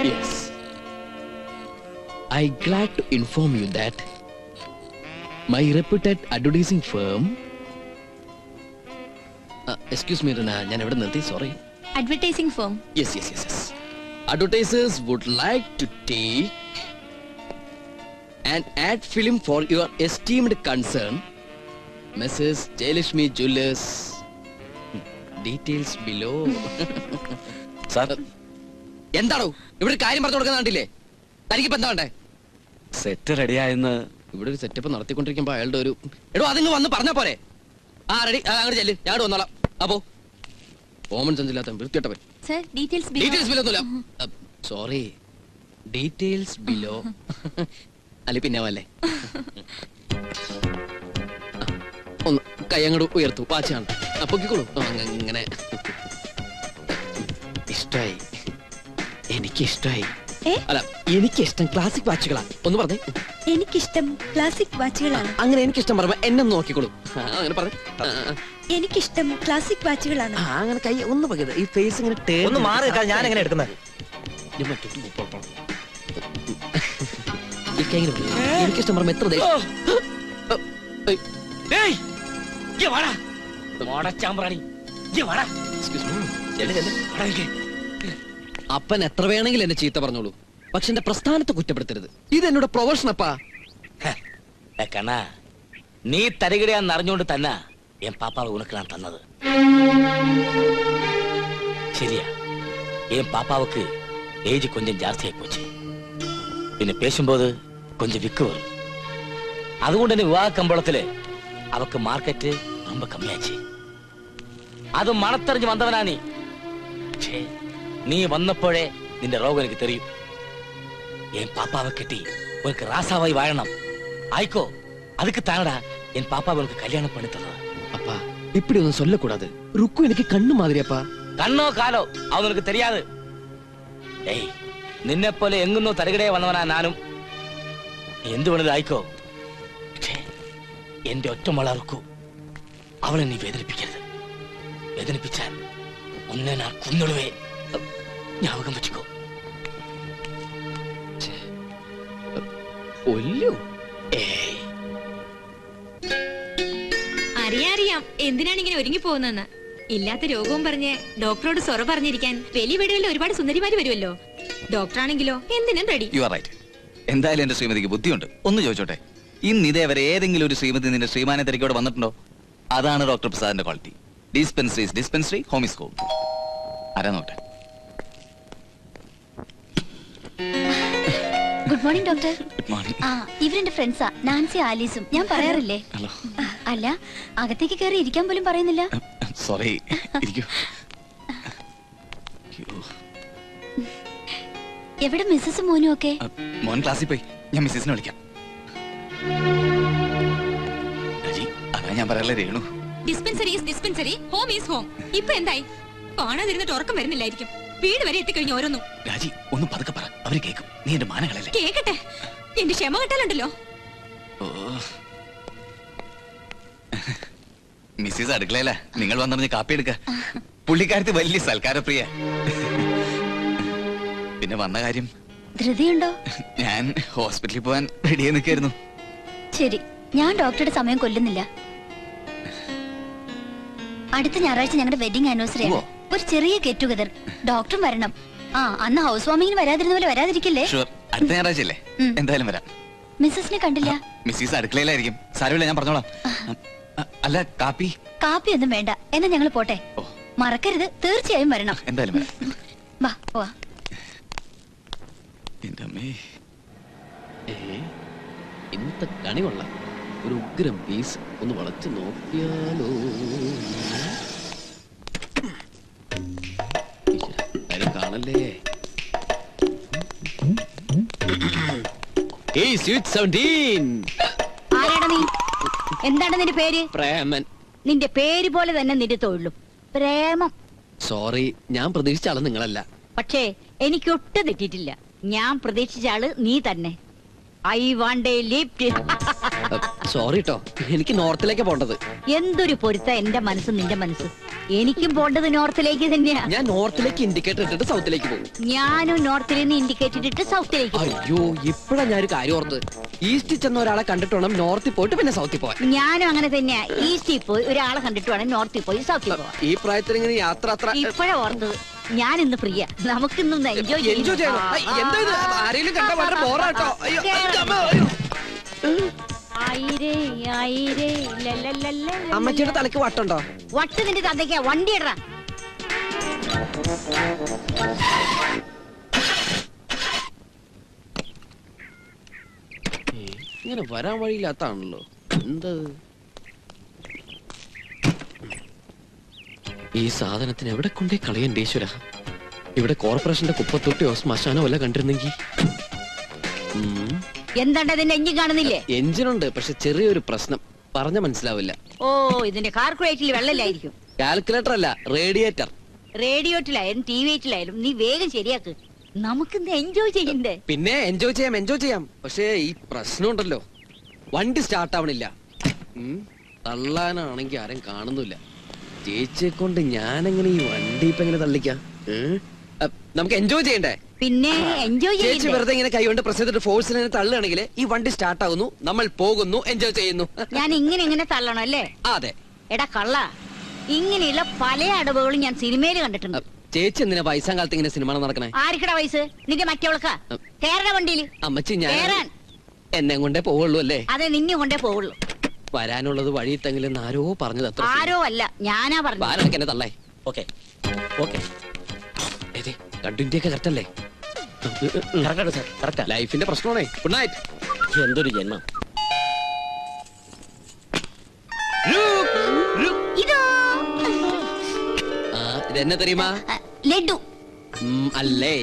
Yes. I glad to inform you that my reputed advertising firm. Excuse me, Rana. ഞാൻ എവിടെ നിർത്തി? Sorry. Advertising firm. Yes. Advertisers would like to take an ad film for your esteemed concern, Mrs. Jayalakshmi Jewellers. Details below. Sir. എന്താണോ ഇവിടെ കാര്യം പറഞ്ഞു കൊടുക്കുന്ന കണ്ടില്ലേ? തനിക്കിപ്പോ എന്താ വേണ്ടേ? സെറ്റ് റെഡിയായെന്ന് ഇവിടെ ഒരു സെറ്റപ്പ് നടത്തിക്കൊണ്ടിരിക്കുമ്പോ അയാളുടെ ഒരു എടോ അതിങ്ങ് വന്ന് പറഞ്ഞാ പോരെ? റെഡി, അങ്ങോട്ട് ചെല്ല്, ഞാൻ വന്നോളാം. അപ്പോ കോമൺ സെൻസ് ഇല്ലാത്ത വൃത്തിയിട്ടവൻ. ഡീറ്റെയിൽസ് ബിലോ ഒന്നുമില്ല. Sorry, details below. അല്ലെ പിന്നെ വല്ലേ ഒന്ന് കൈ അങ്ങോട്ട് ഉയർത്തു. വാച്ചാണ് പൊക്കിക്കോളൂ. അങ്ങനെ ഇഷ്ടായി, എനിക്കിഷ്ടായി. അല്ല, എനിക്കിഷ്ടം ക്ലാസിക് വാച്ചുകളാണ്. ഒന്ന് പറഞ്ഞേ. എനിക്കിഷ്ടം ക്ലാസിക് വാച്ചുകളാണ്. അങ്ങനെ എനിക്കിഷ്ടം പറയുമ്പോ എന്നെ നോക്കിക്കോളൂ. അങ്ങനെ പറഞ്ഞു. എനിക്കിഷ്ടം ക്ലാസിക് വാച്ചുകളാണ്. അങ്ങനെ കൈ ഒന്ന് പകരുത്. ഈ ഫേസ് ഇങ്ങനെ ഒന്ന് മാറി നിൽക്കാൻ ഞാൻ എങ്ങനെ എടുക്കുന്നത്? എനിക്കിഷ്ടം പറയുമ്പോ എത്ര അപ്പൻ എത്ര വേണമെങ്കിലും എന്നെ ചീത്ത പറഞ്ഞോളൂ, പക്ഷെ എന്റെ പ്രസ്ഥാനത്തെ കുറ്റപ്പെടുത്തരുത്. ഇത് എന്നോട് പ്രൊഫഷൻ അപ്പാ. കണ്ണാ, നീ തരികിടയാന്ന് അറിഞ്ഞുകൊണ്ട് തന്നെ എൻ പാപ്പാവ് ഉനക്ക് ഞാൻ തന്നത്. ശരിയാ, എൻ പാപ്പാവുക്ക് ഏജ് കൊഞ്ചം ജാസ്തിയായി പോச்சு. പിന്നെ പേശുമ്പോത് കൊഞ്ചം വിക്ക് വരും. അതുകൊണ്ട് തന്നെ വിവാഹ കമ്പോളത്തില് അവക്ക് മാർക്കറ്റ് ரொம்ப കമ്മിയാச்சு. അത് മണത്തെറിഞ്ഞ് വന്നവനാ നീ. പക്ഷേ നീ വന്നപ്പോഴേ നിന്റെ രോഗം എനിക്ക് തെറിയും. എൻ പാപ്പാവെ കെട്ടി ഉനക്ക് ராசாவாய் வாழணும். ആയിക്കോ, அதுக்கு தானடா என் பாப்பா உனக்கு கல்யாணம் பண்ணி தந்தது. அப்பா, இப்படி ஒன்னும் சொல்லக்கூடாது. ருக்கு எனக்கு கண்ணு மாதிரி அப்பா. കണ്ണോ കാലോ അവൻ നിനക്ക് தெரியாது. ഏയ്, നിന്നെ പോലെ എങ്ങുന്നോ തരകിടയെ വന്നവനാ ഞാനും. എന്ത് വേണത് ആയിക്കോ, പക്ഷേ എന്റെ ഒറ്റമോള റുക്കു, അവളെ നീ വേദനിപ്പിക്കരുത്. വേദനിപ്പിച്ചാൽ ഒന്നെ ഞാൻ കുന്നിടുവേ. ஞாபகம் വെച്ചിക്കോ. അറിയാം എന്തിനാണ് ഇങ്ങനെ ഒരുങ്ങി പോകുന്നെന്ന്. ഇല്ലാത്ത രോഗവും പറഞ്ഞ് ഡോക്ടറോട് സൊറ പറഞ്ഞിരിക്കാൻ വലിയ വീടുകളിൽ ഒരുപാട് സുന്ദരിമാര് വരുമല്ലോ. ഡോക്ടറാണെങ്കിലോ എന്തിനും റെഡി. You are right. എന്തായാലും എന്റെ ശ്രീമതിക്ക് ബുദ്ധിയുണ്ട്. ഒന്ന് ചോദിച്ചോട്ടെ, ഇന്ന് ഇതേവരെ ഏതെങ്കിലും ഒരു ശ്രീമതി നിന്റെ ശ്രീമാനെ തിരക്കോടെ വന്നിട്ടുണ്ടോ? അതാണ് ഡോക്ടർ പ്രസാദിന്റെ quality. Dispensary is dispensary, home is home. ആരാ നോട്ടെ. Good morning doctor. Good morning. ഇവരെന്റെ ഫ്രണ്ട്സാ, നാൻസി ആലീസും. ഞാൻ പറയാറില്ലേ? അല്ല, അകത്തേക്ക് കയറി ഇരിക്കാൻ പോലും പറയുന്നില്ല. സോറി, ഇരിക്കൂ. എവിടെ മിസ്സസ് മോനും ഒക്കെ? മോൻ ക്ലാസ്സിൽ പോയി. ഞാൻ മിസ്സസിനെ വിളിക്കാം. അതാ ഞാൻ പറയാനുള്ള Renu. Dispensary is dispensary, home is home. ഇപ്പൊ എന്തായി? കാണാതിരുന്നിട്ട് ഉറക്കം വരുന്നില്ലായിരിക്കും. വീട് വരെ എത്തിക്കഴിഞ്ഞു ഓരോന്നും. രാജി, ഒന്ന് പതുക്കെ പറ, അവര് കേൾക്കും. നീ എന്റെ മാനകളല്ലേ. കേക്കട്ടെ, എന്റെ ക്ഷമ കിട്ടാലുണ്ടല്ലോ. മിസ്സിസ് അടുക്കളയല്ല, നിങ്ങൾ വന്നറിഞ്ഞ് കാപ്പി എടുക്ക. പുള്ളിക്കാരത്ത് വലിയ സൽക്കാരപ്രിയ. പിന്നെ വന്ന കാര്യം, ധൃതിയുണ്ടോ? ഞാൻ ഹോസ്പിറ്റലിൽ പോവാൻ റെഡിയായി നിൽക്കായിരുന്നു. ശരി, ഞാൻ ഡോക്ടറുടെ സമയം കൊല്ലുന്നില്ല. അടുത്ത ഞായറാഴ്ച ഞങ്ങളുടെ വെഡിങ് ആനിവേഴ്സറി ആണ്. ഒരു ചെറിയ ഗെറ്റ് ടുഗദർ. ഡോക്ടറും വരണം. അന്ന് ഹൗസ് വാമിങ്ങിന് വരാതിരുന്ന പോലെ വരാതിരിക്കില്ലേ? അടുത്ത ഞായറാഴ്ചയല്ലേ? എന്തായാലും വരാം. മിസ്സസിനെ കണ്ടില്ല. മിസ്സിസ് അടുക്കളയിലായിരിക്കും. സാരമില്ല, ഞാൻ പറഞ്ഞോളാം. അല്ല, കാപ്പി ഒന്നും വേണ്ട. എന്നാ ഞങ്ങൾ പോട്ടെ. മറക്കരുത്, തീർച്ചയായും വരണം. എന്തായാലും വരാം. വാ പോവാ. ഇന്നത്തെ കണി കൊള്ളാം. ഒരു ഉഗ്രം പീസ്. ഒന്ന് വളച്ചു നോക്കിയാലോ. കാണല്ലേ. ആരാണ് നീ? എന്താണ് നിന്റെ പേര്? പ്രേമൻ. നിന്റെ പേര് പോലെ തന്നെ നിന്റെ തൊഴിലും പ്രേമം. സോറി, ഞാൻ പ്രതീക്ഷിച്ച ആള് നിങ്ങളല്ല. പക്ഷേ എനിക്കൊട്ടും തെറ്റിയിട്ടില്ല. ഞാൻ പ്രതീക്ഷിച്ച ആള് നീ തന്നെ. I want A lift. Sorry ട്ടോ, എനിക്ക് നോർത്തിലേക്ക് പോണ്ടത്. എന്തൊരു പൊരുത്ത എന്റെ മനസ്സും നിന്റെ മനസ്സും. എനിക്കും പോണ്ടത് നോർത്തിലേക്ക് തന്നെയാ. ഞാൻ നോർത്തിലേക്ക് ഇൻഡിക്കേറ്റർ ഇട്ടിട്ട് സൗത്തിലേക്ക് പോകും. ഞാനും നോർത്തിൽ നിന്ന് ഇൻഡിക്കേറ്റർ ഇട്ടിട്ട് സൗത്തിലേക്ക്. അയ്യോ, ഇപ്പഴാ ഞാനൊരു കാര്യം ഓർത്ത്. ഈസ്റ്റിൽ ചെന്ന ഒരാളെ കണ്ടിട്ട് വേണം നോർത്തിൽ പോയിട്ട് പിന്നെ സൗത്തിൽ പോവാൻ. ഞാനും അങ്ങനെ തന്നെയാ. ഈസ്റ്റിൽ പോയി ഒരാളെ കണ്ടിട്ട് വേണം നോർത്തിൽ പോയി സൗത്തിൽ പോവാൻ. ഈ പ്രായത്തിൽ ഇങ്ങനെ യാത്ര അത്ര ഇപ്പഴാ ഓർത്തത്. ഞാൻ ഇന്ന് ഫ്രീയാ. നമുക്കിന്ന് എൻജോയ് ചെയ്യണം. എന്താ ഇത്? ആരെങ്കിലും കണ്ട വളരെ ബോറാട്ടോ. അമ്മച്ചിയുടെ തലക്ക് വട്ടുണ്ടോ? വട്ട് നിന്റെ തന്തയ്ക്കാ. വണ്ടി ഇടറാ. ഇങ്ങനെ വരാൻ വഴിയില്ലാത്താണല്ലോ. എന്താ ഈ സാധനത്തിന് എവിടെ കൊണ്ടേ കളയണ്ടേ ഈശ്വര? ഇവിടെ കോർപ്പറേഷന്റെ കുപ്പത്തൊട്ടിയോ ശ്മശാനോ വല്ല കണ്ടിരുന്നെങ്കിൽ. എന്താണ്ട് അതിന്റെ എഞ്ചിൻ കാണുന്നില്ലേ? എഞ്ചിനുണ്ട്, പക്ഷെ ചെറിയൊരു പ്രശ്നം. പറഞ്ഞ മനസ്സിലാവില്ല. ഓ, ഇതിന്റെ കാൽക്കുലേറ്ററിൽ വെള്ളമില്ലായിരിക്കും. കാൽക്കുലേറ്റർ അല്ല, റേഡിയേറ്റർ. റേഡിയോട്ടിലായാലും ടി വിയിലായാലും നീ വേഗം ശരിയാക്ക്. നമുക്കിന്ന് എൻജോയ് ചെയ്യണ്ടേ? പിന്നെ എൻജോയ് ചെയ്യാം. പക്ഷേ ഈ പ്രശ്നം ഉണ്ടല്ലോ, വണ്ടി സ്റ്റാർട്ട് ആവണില്ല. തള്ളാനാണെങ്കി ആരും കാണുന്നില്ല. ചേച്ചിയെ കൊണ്ട് ഞാനെങ്ങനെ ഈ വണ്ടി ഇപ്പൊ എങ്ങനെ തള്ളിക്കാം? നമുക്ക് എൻജോയ് ചെയ്യണ്ടേ? പിന്നെ എൻജോയ് ചേച്ചി ചെയ്യണ്ടേ? വെറുതെ ഇങ്ങനെ കൈകൊണ്ട് പ്രസ് ചെയ്തിട്ട് ഫോഴ്സിനെ തള്ളുകയാണെങ്കിൽ ഈ വണ്ടി സ്റ്റാർട്ട് ആവുന്നു, നമ്മൾ പോകുന്നു, എൻജോയ് ചെയ്യുന്നു. ഞാൻ ഇങ്ങനെ തള്ളണം അല്ലേ? അതെ. എടാ കള്ള, ഇങ്ങനെയുള്ള പല അടവുകളും ഞാൻ സിനിമയിൽ കണ്ടിട്ടുണ്ട്. ചേച്ചി എന്തിനാ വയസ്സാം കാലത്ത് ഇങ്ങനെ സിനിമ നടക്കണേ? ആർക്കടാ വയസ്സ്? നിന്റെ മറ്റവൾക്കാ? കേരള വണ്ടിയിൽ അമ്മച്ചി ഞാൻ എന്നെ കൊണ്ടേ പോവുള്ളൂ അല്ലേ? അതെ, നിന്നെ കൊണ്ടേ പോവുള്ളൂ. വരാനുള്ളത് വഴി തെങ്കിലും ആരോ പറഞ്ഞത്. അത്ര ആരോ അല്ല, ഞാനാ പറഞ്ഞു. എന്നെ തള്ളേ. Okay okay. കണ്ടിന്റെയൊക്കെ കറക്റ്റ് അല്ലേ? ലൈഫിന്റെ പ്രശ്നമാണേ. Good night. എന്തൊരു ജന്മം. ഇതെന്നെ തെരയുമാ? ലഡു അല്ലേ?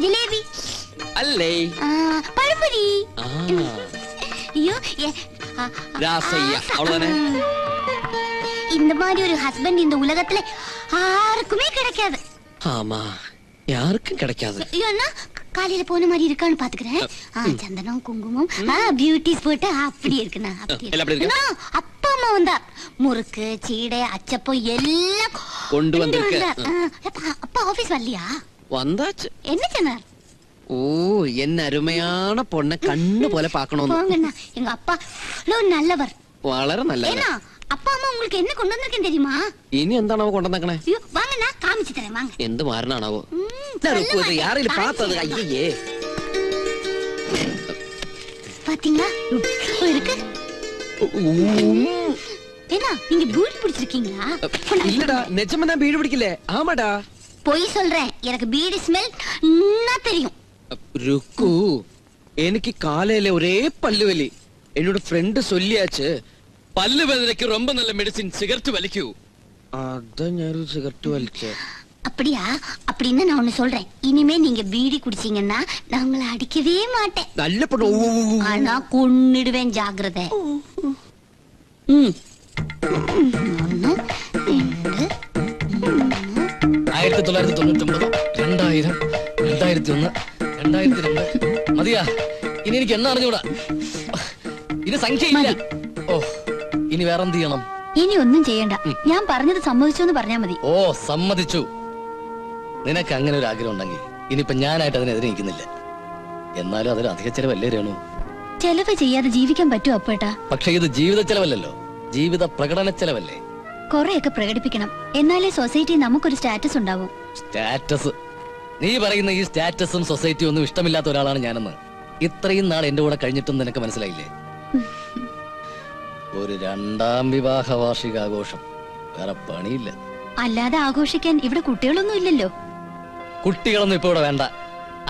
ജിലേബി അല്ലേ? പഴംപൊരി. ஐயோ ராசையா அவ்வளவுதானே. இந்த மாதிரி ஒரு ஹஸ்பண்ட் இந்த உலகத்துல யாருக்குமே கிடைக்காது. ஆமா, யாருக்கும் கிடைக்காது. ஏன்னா காலையில போன மாதிரி இருக்கான்னு பாத்துக்கிறேன். சந்தனம் குங்குமம் பியூட்டிஸ் போட்டு அப்படி இருக்குண்ணா. அப்பா அம்மா வந்தா முறுக்கு சீடை அச்சப்பம் எல்லாம் கொண்டு வந்திருக்க. அப்பா ஆபீஸ் வரலையா? வந்தாச்சு. என்ன சொன்னார்? ஓ, என்ன அருமையான பொண்ணை கண்ணு போல பாக்கணும். எங்க அப்பா நல்லவர். വളരെ நல்லவர். அப்பா அம்மா உங்களுக்கு என்ன கொண்டு வந்திருக்கேன் தெரியுமா? இனி എന്താണാവോ കൊണ്ടുവന്നേക്കണേ? வாங்கண்ணா, காமிச்சு தரேன் வாங்க. എന്ത് മാറണാണാവോ? யாரையும் பார்த்தது? ஐயே, பாத்தீங்களா இருக்கு. ஏன்னா நீங்க பீடி பிடிச்சிருக்கீங்களா? இல்லடா, நிஜமா நான் பீடி பிடிக்கல. ஆமாடா, போய் சொல்றேன். எனக்கு பீடி ஸ்மெல் தெரியும். ருக்கு, എനിക്ക് കാലയിലെ ഒരേ പല്ലുവലി. എന്നോട് ഫ്രണ്ട് ചൊല്ലിയാച്ച് പല്ല് വേദനയ്ക്ക് ரொம்ப நல்ல മെഡിസിൻ സിഗരറ്റ് വലിക്കൂ. അതാ ഞാനൊരു സിഗരറ്റ് വലിച്ചേ. அப்படியா? அப்படின்னா நான் ஒண்ணு சொல்றேன். இனிமே நீங்க பீடி குடிச்சீங்கன்னா நான் உங்களை அடிக்கவே மாட்டேன். நல்ல பொண்ணு. ஆனா கொன்னிடுவேன், ஜாக்கிரதை. 1999, 2000, 2001, 2002. മതിയാ, ഇനി എനിക്ക് എണ്ണ അറിഞ്ഞൂടാ. ഇനി സംഖ്യയില്ല. ഓ, ഇനി വേറെന്ത് ചെയ്യണം? ഇനി ഒന്നും ചെയ്യണ്ട. ഞാൻ പറഞ്ഞത് സമ്മതിച്ചു എന്ന് പറഞ്ഞാ മതി. ഓ, സമ്മതിച്ചു. നിനക്ക് അങ്ങനെ ഒരു ആഗ്രഹം ഉണ്ടെങ്കിൽ ഇനിയിപ്പൊ ഞാനായിട്ട് അതിനെതിരെ നിൽക്കുന്നില്ല. എന്നാലും അതൊരു അധിക ചെലവല്ലേ രേണു? ചെലവ് ചെയ്യാതെ ജീവിക്കാൻ പറ്റുമോ അപ്പേട്ടാ? പക്ഷെ ഇത് ജീവിത ചെലവല്ലല്ലോ, ജീവിത പ്രകടന ചെലവല്ലേ? കൊറേയൊക്കെ പ്രകടിപ്പിക്കണം, എന്നാലേ സൊസൈറ്റി നമുക്കൊരു സ്റ്റാറ്റസ് ഉണ്ടാവും. സ്റ്റാറ്റസ്? നീ പറയുന്ന ഈ സ്റ്റാറ്റസും സൊസൈറ്റിയും ഒന്നും ഇഷ്ടമില്ലാത്ത ഒരാളാണ് ഞാനെന്ന് ഇത്രയും നാൾ എന്റെ കൂടെ കഴിഞ്ഞിട്ടും നിനക്ക് മനസ്സിലായില്ലേ? ഒരു രണ്ടാം വിവാഹ വാർഷികാഘോഷം, വേറെ പണിയില്ല. അല്ലാതെ ആഘോഷിക്കാൻ ഇവിടെ കുട്ടികളൊന്നും ഇല്ലല്ലോ. കുട്ടികളൊന്നും ഇപ്പൊ ഇവിടെ വേണ്ട.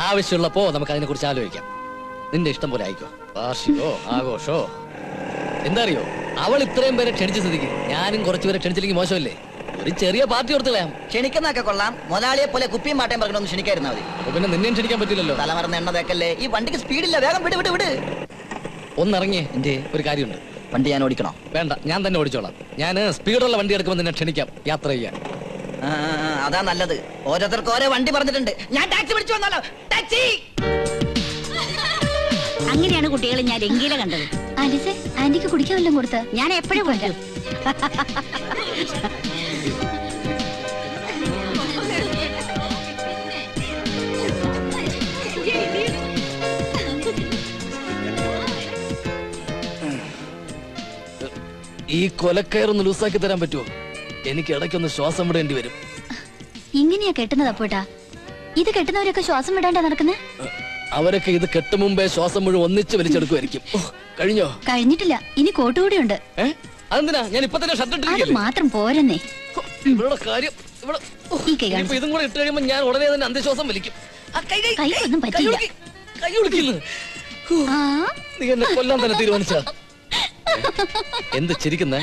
ആവശ്യമുള്ളപ്പോ നമുക്ക് അതിനെ കുറിച്ച് ആലോചിക്കാം. നിന്റെ ഇഷ്ടം പോലെ ആയിക്കോ, വാർഷികോ ആഘോഷോ. എന്താ അറിയോ, അവൾ ഇത്രയും പേരെ ക്ഷണിച്ച സ്ഥിതിക്ക് ഞാനും കുറച്ചുപേരെ ക്ഷണിച്ചില്ലെങ്കിൽ മോശമല്ലേ? ഒരു ചെറിയ പാർട്ടി ഓർത്തുകളയാം. ക്ഷണിക്കുന്നൊക്കെ കൊള്ളാം, മുതലാളിയെ പോലെ കുപ്പിയും മാട്ടയും പറഞ്ഞൊന്ന് ക്ഷണിക്കായിരുന്നാ മതി. അപ്പൊ പിന്നെ നിന്നെയും ക്ഷണിക്കാൻ പറ്റില്ലല്ലോ. തലമറന്ന് എണ്ണ തേക്കല്ലേ. ഈ വണ്ടിക്ക് സ്പീഡില്ല, വേഗം വിട് വിട് വിട്. ഒന്നിറങ്ങിയേ, എന്റെ ഒരു കാര്യമുണ്ട്. വണ്ടി ഞാൻ ഓടിക്കണോ? വേണ്ട, ഞാൻ തന്നെ ഓടിച്ചോളാം. ഞാൻ സ്പീഡുള്ള വണ്ടി എടുക്കുമ്പോൾ നിന്നെ ക്ഷണിക്കാം യാത്ര ചെയ്യാൻ. അതാ നല്ലത്. ഓരോരുത്തർക്ക് ഓരോ വണ്ടി പറഞ്ഞിട്ടുണ്ട്. ഞാൻ ടാക്സി പിടിച്ചു വന്നാലോ? ടാക്സി. അങ്ങനെയാണ് കുട്ടികളെ ഞാൻ എങ്കിലെ കണ്ടത്. ആന്റിക്ക് കുടിക്കാൻ വല്ലതും കൊടുത്ത? ഞാൻ എപ്പോഴും കൊടുത്തു. ഈ കൊലക്കയറൊന്ന് ലൂസാക്കി തരാൻ പറ്റുമോ? എനിക്ക് ഇടയ്ക്കൊന്ന് ശ്വാസം വിടേണ്ടി വരും. ഇങ്ങനെയാ കെട്ടുന്നത് അപ്പോട്ടാ? ഇത് കെട്ടുന്നവരൊക്കെ ശ്വാസം വിടാണ്ടാ നടക്കുന്നേ? അവരൊക്കെ ഇത് കെട്ടു മുമ്പേ ശ്വാസം മുഴുവൻ ഒന്നിച്ച് വലിച്ചെടുക്കുമായിരിക്കും. കഴിഞ്ഞോ? കഴിഞ്ഞിട്ടില്ല, ഇനി കോട്ടുകൂടിയുണ്ട്. അതെന്തിനാ? ഞാൻ ഇപ്പൊ തന്നെ ഷർട്ട് അത് ഇട്ടിരിക്കുകയല്ലേ. മാത്രം പോരെന്നേ. ഇവളുടെ കാര്യം ഈ കൈ കാണിച്ച്. ഇതും കൂടെ ഇട്ട് കഴിയുമ്പോ ഞാൻ ഉടനെ തന്നെ അന്ത്യശ്വാസം വലിക്കും. കൈക്കൊന്നും പറ്റില്ല. കൈ ഒളിക്കുന്നു. ആ നീ എന്നെ കൊല്ലാൻ തന്നെ തീരുമാനിച്ച. എന്ത് ചിരിക്കുന്നേ?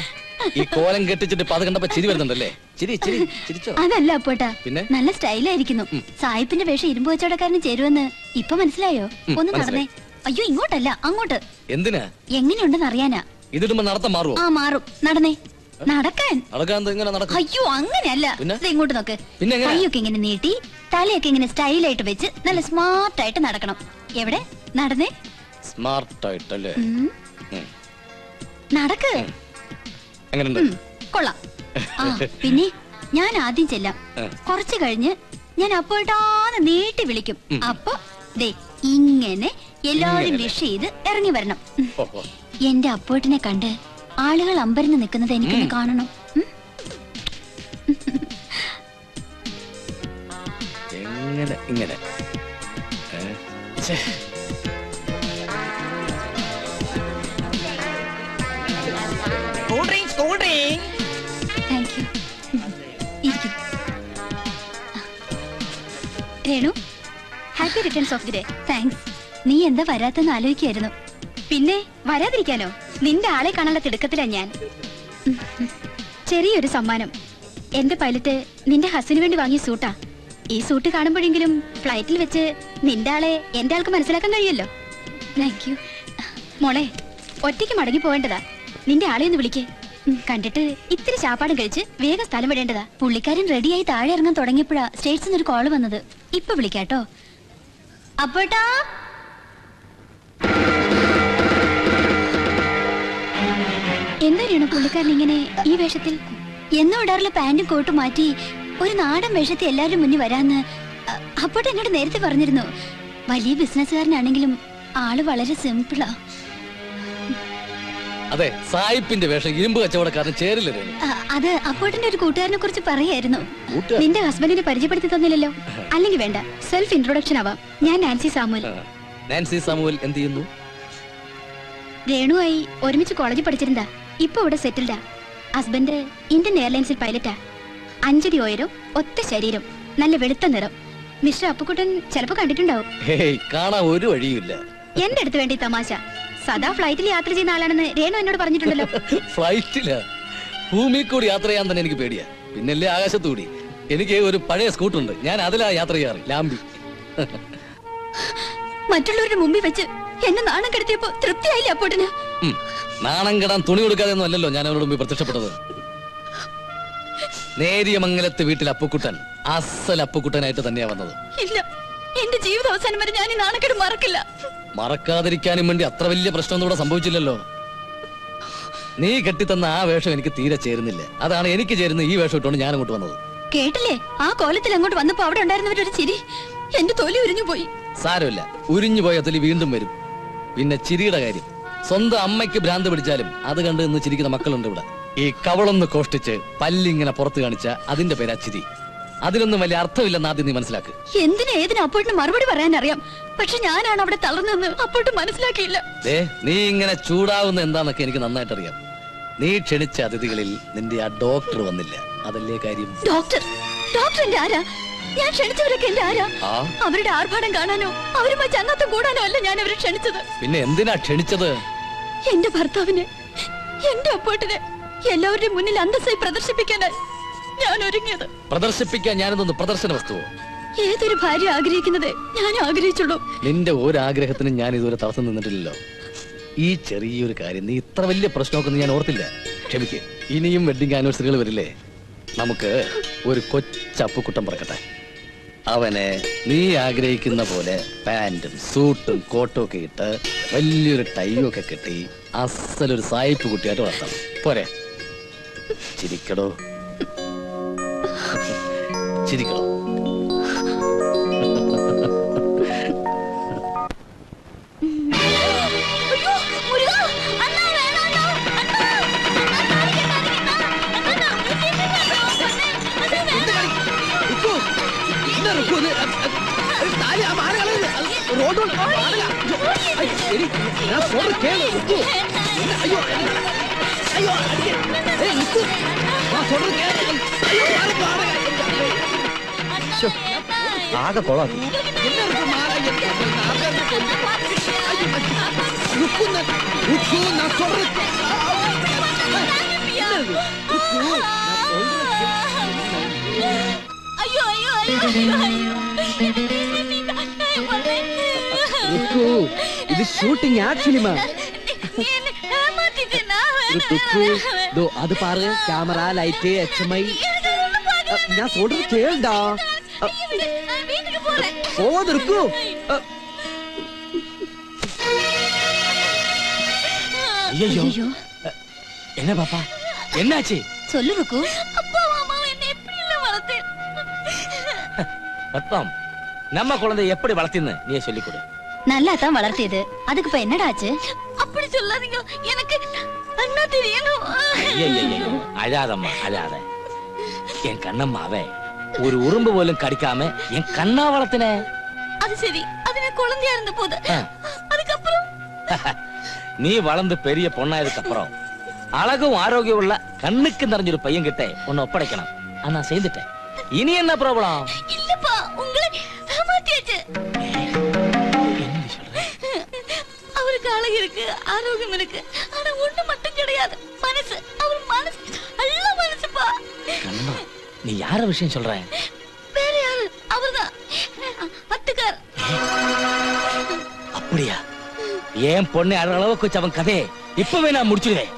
ഈ കോലം കെട്ടിച്ചിട്ട് ഇപ്പൊ അത് കണ്ടപ്പോ ചിരി വരുന്നുണ്ടല്ലേ? ചിരിച്ചോ? അതല്ല അപ്പോട്ടാ, പിന്നെ? നല്ല സ്റ്റൈലായിരിക്കുന്നു. സായിപ്പിന്റെ വേഷം ഇരുമ്പ് കച്ചവടക്കാരന് ചേരുവെന്ന് ഇപ്പൊ മനസ്സിലായോ? ഒന്ന് നടന്നേ. അയ്യോ, ഇങ്ങോട്ടല്ല അങ്ങോട്ട്. എന്തിനാ? എങ്ങനെയുണ്ടെന്ന് അറിയാനാ. ഇതിടുമ്പോ നടത്തം മാറുമോ? ആ മാറും. നടന്നേ. നടക്കാൻ. ഇങ്ങനെ നടക്കും. അയ്യോ, അങ്ങനെയല്ല. ഇങ്ങോട്ട് നോക്ക്. കൈയൊക്കെ ഇങ്ങനെ നീട്ടി തലയൊക്കെ ഇങ്ങനെ സ്റ്റൈലായിട്ട് വെച്ച് നല്ല സ്മാർട്ട് ആയിട്ട് നടക്കണം. എവിടെ? നടന്നേ. സ്മാർട്ട് ആയിട്ടല്ലേ? നടക്ക്. എങ്ങനെയുണ്ട്? കൊള്ളാം. ആ പിന്നെ ഞാൻ ആദ്യം ചെല്ലാം. കുറച്ചു കഴിഞ്ഞ് ഞാൻ അപ്പോഴാന്ന് നീട്ടി വിളിക്കും. അപ്പൊ ദേ ഇങ്ങനെ എല്ലാവരും വിഷ് ചെയ്ത് ഇറങ്ങി വരണം. എന്റെ അപ്പോട്ടിനെ കണ്ട് ആളുകൾ അമ്പരന്ന് നിൽക്കുന്നത് എനിക്കൊന്ന് കാണണം. ഇങ്ങനെ താങ്ക് യു. ഇരിക്കും. Renu, happy returns of the day. Thanks. നീ എന്താ വരാത്തെന്ന് ആലോചിക്കായിരുന്നു. പിന്നെ വരാതിരിക്കാനോ? നിന്റെ ആളെ കാണാനുള്ള തിടുക്കത്തിലാ ഞാൻ. ചെറിയൊരു സമ്മാനം. എന്റെ പൈലറ്റ് നിന്റെ ഹസ്സിന് വേണ്ടി വാങ്ങിയ സൂട്ടാ. ഈ സൂട്ട് കാണുമ്പോഴെങ്കിലും ഫ്ലൈറ്റിൽ വെച്ച് നിന്റെ ആളെ എന്റെ ആൾക്ക് മനസ്സിലാക്കാൻ കഴിയുമല്ലോ. Thank you. മോളെ, ഒറ്റയ്ക്ക് മടങ്ങി പോവേണ്ടതാ. നിന്റെ ആളെ ഒന്ന് വിളിക്കേ. കണ്ടിട്ട് ഇത്തിരി ചാപ്പാടും കഴിച്ച് വേഗം സ്ഥലം വിടേണ്ടതാ. പുള്ളിക്കാരൻ റെഡിയായി താഴെ ഇറങ്ങാൻ തുടങ്ങിയപ്പോഴാ സ്റ്റേറ്റ്സിൽ നിന്ന് ഒരു കോള് വന്നത്. ഇപ്പൊ വിളിക്കാട്ടോ. അപ്പോട്ടാ, എന്താണ് പുള്ളിക്കാരൻ ഇങ്ങനെ ഈ വേഷത്തിൽ? എന്നും ഇടാറുള്ള പാന്റും കോട്ടും മാറ്റി ഒരു നാടൻ വേഷത്തിൽ എല്ലാവരും മുന്നിൽ വരാന്ന് അപ്പോട്ട് എന്നോട് നേരത്തെ പറഞ്ഞിരുന്നു. വലിയ ബിസിനസ്സുകാരനാണെങ്കിലും ആള് വളരെ സിമ്പിളാ. അതെ, സായിപ്പിന്റെ വേഷം ഇരുമ്പ് കച്ചവടക്കാരൻ ചേരില്ല. അത് അപ്പോട്ടിന്റെ ഒരു കൂട്ടുകാരനെ കുറിച്ച് പറയായിരുന്നു. നിന്റെ ഹസ്ബൻഡിനെ പരിചയപ്പെടുത്തി തന്നില്ലല്ലോ. അല്ലെങ്കിൽ വേണ്ട, സെൽഫ് ഇൻട്രൊഡക്ഷൻ ആവാം. ഞാൻ നാൻസി സാമുവൽ. നാൻസി സാമുവൽ എന്ത് ചെയ്യുന്നു? രേണുവായി ഒരുമിച്ച് കോളേജിൽ പഠിച്ചിരുന്നാ. ഇപ്പൊ ഇവിടെ സെറ്റിൽഡാ. Husband Indian എയർലൈൻസിൽ പൈലറ്റാ. 5 അടി ഉയരം, ഒത്ത ശരീരം, നല്ല വെളുത്ത നിറം. മിസ്റ്റർ അപ്പുക്കുട്ടൻ ചിലപ്പോ കണ്ടിട്ടുണ്ടാവും. കാണാൻ ഒരു വഴിയില്ല. എന്റെ അടുത്ത് വേണ്ടി തമാശ. സദാ ഫ്ലൈറ്റിൽ യാത്ര ചെയ്യുന്ന ആളാണെന്ന് രേണു എന്നോട് പറഞ്ഞിട്ടുണ്ടല്ലോ. ഫ്ലൈറ്റില്ല, ഭൂമി കൂടി യാത്ര ചെയ്യാൻ തന്നെ എനിക്ക് പേടിയാ. പിന്നല്ലേ ആകാശത്തൂടി. എനിക്ക് ഒരു പഴയ സ്കൂട്ടുണ്ട്, ഞാൻ അതിലാ യാത്ര ചെയ്യാറ്. ലാംബി. മറ്റുള്ളവരുടെ മുമ്പിൽ വെച്ച് എന്നെ നാണം കെടുത്തിയപ്പോ തൃപ്തിയായില്ലേ അപ്പോട്ടിന്? നാണം കെടാൻ തുണി കൊടുക്കാതെ ഒന്നും അല്ലല്ലോ ഞാൻ അവരുടെ മുമ്പിൽ പ്രത്യക്ഷപ്പെട്ടത്. നേരിയമംഗലത്ത് വീട്ടിൽ അപ്പുക്കുട്ടൻ അസൽ അപ്പുക്കുട്ടനായിട്ട് തന്നെയാ വന്നത്. ഇല്ല, എന്റെ ജീവിത അവസാനം വരെ ഞാൻ ഈ നാണക്കേട് മറക്കില്ല. മറക്കാതിരിക്കാനും വേണ്ടി അത്ര വലിയ പ്രശ്നമൊന്നും ഇവിടെ സംഭവിച്ചില്ലല്ലോ. നീ കെട്ടിത്തന്ന ആ വേഷം എനിക്ക് തീരെ ചേരുന്നില്ല. അതാണ് എനിക്ക് ചേരുന്ന ഈ വേഷം ഇട്ടുകൊണ്ട് ഞാൻ അങ്ങോട്ട് വന്നത്. കേട്ടില്ലേ? ആ കോലത്തിൽ അങ്ങോട്ട് വന്നപ്പോ അവിടെ ഉണ്ടായിരുന്നവരൊരു ചിരി. എന്റെ തൊലി ഉരിഞ്ഞു പോയി. സാരമില്ല, ഉരിഞ്ഞു പോയ തൊലി വീണ്ടും വരും. പിന്നെ ചിരിയുടെ കാര്യം, സ്വന്തം അമ്മയ്ക്ക് ഭ്രാന്ത് പിടിച്ചാലും അത് കണ്ട് ഇന്ന് ചിരിക്കുന്ന മക്കളുണ്ട് ഇവിടെ. ഈ കവളൊന്ന് കോഷ്ടിച്ച് പല്ലിങ്ങനെ പുറത്ത് കാണിച്ച അതിന്റെ പേരാ ചിരി. അതിലൊന്നും വലിയ അർത്ഥമില്ലെന്ന് ആദ്യം നീ മനസ്സിലാക്ക്. എന്തിനാ ഏതിനാ അപ്പോട്ടിന് മറുപടി പറയാൻ അറിയാം. പക്ഷെ ഞാനാണ് അവിടെ തളർന്നെന്ന് അപ്പോട്ട് മനസ്സിലാക്കിയില്ല. നീ ഇങ്ങനെ ചൂടാവുന്ന എന്താന്നൊക്കെ എനിക്ക് നന്നായിട്ട് അറിയാം. നീ ക്ഷണിച്ച അതിഥികളിൽ നിന്റെ ആ ഡോക്ടർ വന്നില്ല, അതല്ലേ കാര്യം. ഡോക്ടർ എന്റെ ആരാ? ഞാൻ ക്ഷണിച്ചവരൊക്കെ എന്റെ ആരാ? അവരുടെ ആർഭാടം കാണാനോ അവരുമായി ചങ്ങാത്തം കൂടാനോ അല്ല ഞാൻ അവരെ ക്ഷണിച്ചത്. പിന്നെ എന്തിനാ ക്ഷണിച്ചത്? എന്റെ ഭർത്താവിനെ, എന്റെ അപ്പോട്ടിനെ എല്ലാവരുടെയും മുന്നിൽ അന്തസ്സായി പ്രദർശിപ്പിക്കാനായി ഞാൻ ഒരുങ്ങിയത്. പ്രദർശിപ്പിക്കാൻ ഞാനെന്തൊന്ന് പ്രദർശന വസ്തുവോ? ഏതൊരു ഭാര്യ ആഗ്രഹിക്കുന്നത് ഞാൻ ആഗ്രഹിച്ചുള്ളൂ. നിന്റെ ഒരു ആഗ്രഹത്തിനും ഞാൻ ഇതുവരെ തടസ്സം നിന്നിട്ടില്ലല്ലോ. ഈ ചെറിയൊരു കാര്യം നീ ഇത്ര വലിയ പ്രശ്നമൊക്കെ ഞാൻ ഓർത്തില്ല. ക്ഷമിക്ക്. ഇനിയും വെഡിങ് ആനിവേഴ്സറികൾ വരില്ലേ? നമുക്ക് ഒരു കൊച്ചപ്പുക്കുട്ടം പറക്കട്ടെ. അവനെ നീ ആഗ്രഹിക്കുന്ന പോലെ പാന്റും സൂട്ടും കോട്ടും ഒക്കെ ഇട്ട് വലിയൊരു ടൈയും ഒക്കെ കെട്ടി അസലൊരു സായിപ്പ് കുട്ടിയായിട്ട് വളർത്താം. പോരെ? ചിരിക്കടോ. சிரிக்கணும். ആകെ കൊളാക്കി. ഇത് ഷൂട്ടിംഗ് ആക്ച്വലി அது பாரு கேமரா லைட்டு HMI நான் சொல்றது கேளுடா போது இருக்கு ஐயோ என்ன பாப்பா என்னாச்சு சொல்லு ருக்கு. பத்மம் நம்ம குழந்தை எப்படி வளர்த்தின்னு நீ சொல்லி கொடு. நல்லா தான் வளர்த்தியது. அதுக்கு இப்ப என்னடா ஆச்சு? அப்படி சொல்லாதீங்க, எனக்கு அண்ணா தெரியணும். ஐயோ அழாதம்மா அழாத. என் கண்ணம்மாவே ஒரு உறும்பு போலும் கடிக்காம என் கண்ணா வளர்த்தின. அது சரி, அது நான் குழந்தையா இருந்த போது. அதுக்கப்புறம் நீ வளர்ந்து பெரிய பொண்ணாயதுக்கு அப்புறம் அழகும் ஆரோக்கியம் உள்ள கண்ணுக்கு நிறைஞ்சொரு பையன் கிட்ட உன்னை ஒப்படைக்கணும். ஆனா செய்துட்டேன். இனி என்ன ப்ராப்ளம்? இல்லப்பா, உங்களை ஏமாத்தியாச்சு. அவருக்கு அழகு இருக்கு, ஆரோக்கியம் இருக்கு, ஆனா ஒண்ணு மட்டும் கிடையாது, மனசு. அவர் மனசு நல்ல மனசுப்பா. கண்ணம்மா, நீ யார விஷயம் சொல்ற? வேற யாரு? அவர்தான் அத்துக்கார். அப்படியா? ஏன் பொண்ணு அழ அளவுக்கு வச்ச அவன் கதையை இப்பவே நான் முடிச்சிடுவேன்.